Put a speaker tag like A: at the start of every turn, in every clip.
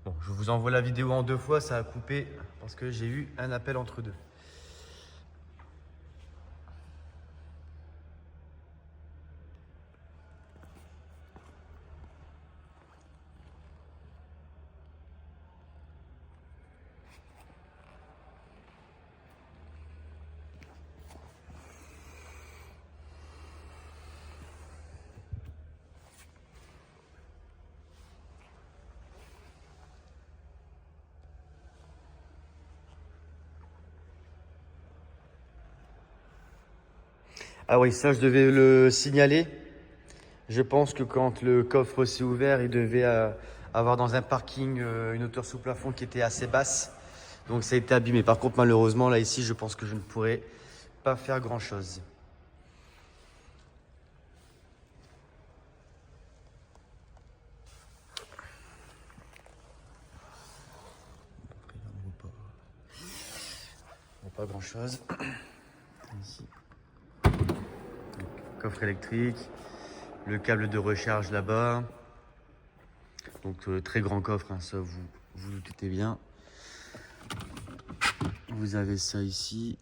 A: Bon, je vous envoie la vidéo en 2 fois, ça a coupé parce que j'ai eu un appel entre deux. Ah oui, ça je devais le signaler. Je pense que quand le coffre s'est ouvert, il devait avoir dans un parking une hauteur sous plafond qui était assez basse. Donc ça a été abîmé. Par contre, malheureusement, là ici, je pense que je ne pourrais pas faire grand-chose. Pas grand-chose. Ici. Donc, coffre électrique, le câble de recharge là-bas. Donc très grand coffre, hein, ça vous le doutez bien. Vous avez ça ici.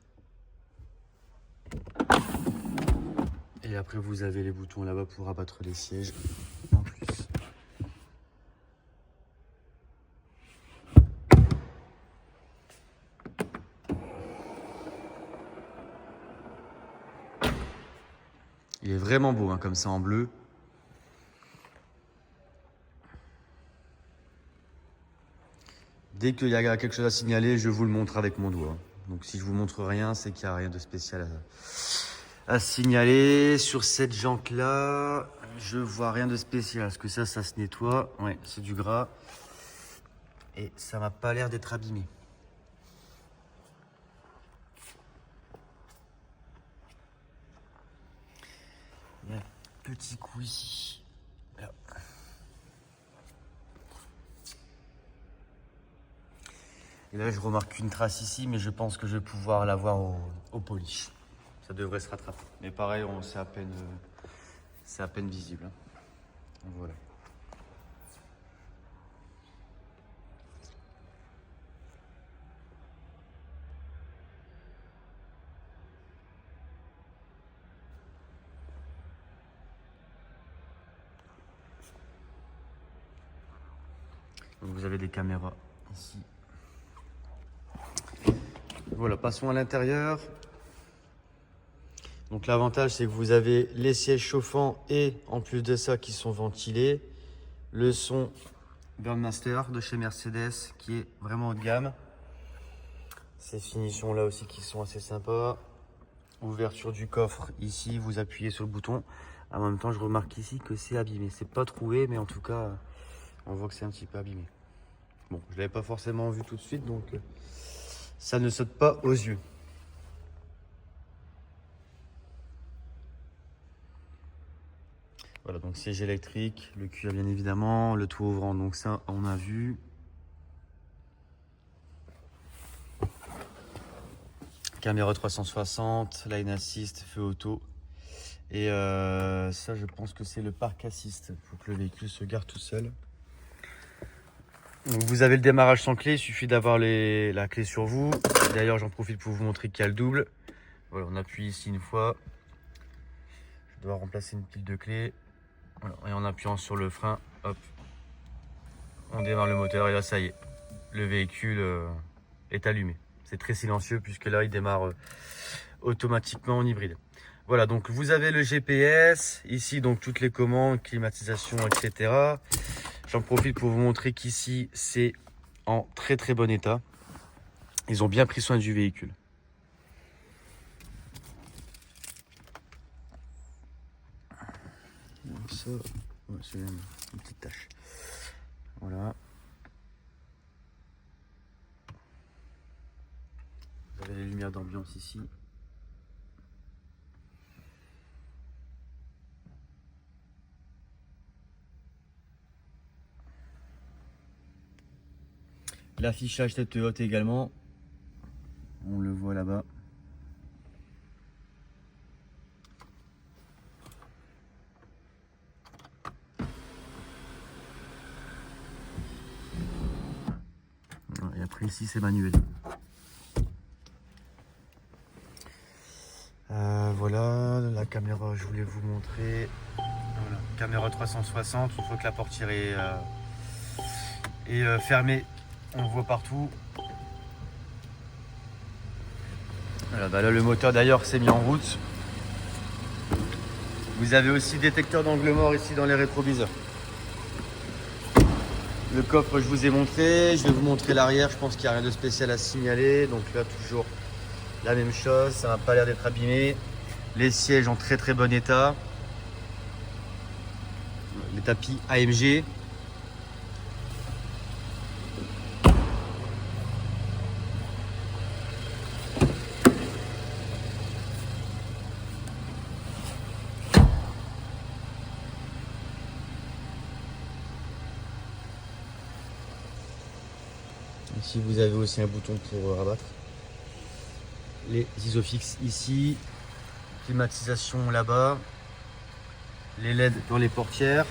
A: Et après vous avez les boutons là-bas pour abattre les sièges en plus. Il est vraiment beau, hein, comme ça en bleu. Dès qu'il y a quelque chose à signaler, je vous le montre avec mon doigt. Donc si je vous montre rien, c'est qu'il n'y a rien de spécial à signaler. Sur cette jante là, je vois rien de spécial. Parce que ça se nettoie. Ouais, c'est du gras. Et ça m'a pas l'air d'être abîmé. Il y a un petit coup ici. Là. Et là, je remarque une trace ici, mais je pense que je vais pouvoir la voir au polish. Ça devrait se rattraper. Mais pareil, c'est à peine visible. Hein. Voilà. Donc vous avez des caméras ici. Voilà, passons à l'intérieur. Donc l'avantage, c'est que vous avez les sièges chauffants et en plus de ça qui sont ventilés. Le son Burmester de chez Mercedes qui est vraiment haut de gamme. Ces finitions là aussi qui sont assez sympas. Ouverture du coffre ici, vous appuyez sur le bouton. En même temps, je remarque ici que c'est abîmé. C'est pas troué, mais en tout cas, on voit que c'est un petit peu abîmé. Bon, je l'avais pas forcément vu tout de suite, donc ça ne saute pas aux yeux. Voilà, donc siège électrique, le cuir bien évidemment, le toit ouvrant, donc ça on a vu. Caméra 360, line assist, feu auto. Et ça je pense que c'est le park assist, pour que le véhicule se gare tout seul. Donc vous avez le démarrage sans clé, il suffit d'avoir la clé sur vous. D'ailleurs j'en profite pour vous montrer qu'il y a le double. Voilà, on appuie ici une fois. Je dois remplacer une pile de clés. Voilà, et en appuyant sur le frein, hop, on démarre le moteur et là ça y est, le véhicule est allumé. C'est très silencieux puisque là il démarre automatiquement en hybride. Voilà, donc vous avez le GPS, ici donc toutes les commandes, climatisation, etc. J'en profite pour vous montrer qu'ici c'est en très très bon état. Ils ont bien pris soin du véhicule. Donc ça, ouais, c'est une petite tache. Voilà. Vous avez les lumières d'ambiance ici. L'affichage tête haute également. On le voit là-bas. après ici c'est manuel. Voilà, la caméra je voulais vous montrer. Voilà, caméra 360, une fois que la portière est fermée, on le voit partout. Voilà, bah là le moteur d'ailleurs s'est mis en route. Vous avez aussi détecteur d'angle mort ici dans les rétroviseurs. Le coffre je vous ai montré, je vais vous montrer l'arrière, je pense qu'il n'y a rien de spécial à signaler. Donc là toujours la même chose, ça n'a pas l'air d'être abîmé. Les sièges en très bon état. Les tapis AMG. Ici vous avez aussi un bouton pour rabattre. Les isofix ici. Climatisation là-bas. Les LED dans les portières.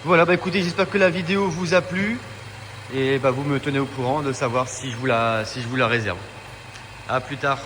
A: Voilà, bah écoutez, j'espère que la vidéo vous a plu et bah vous me tenez au courant de savoir si je vous la réserve. À plus tard.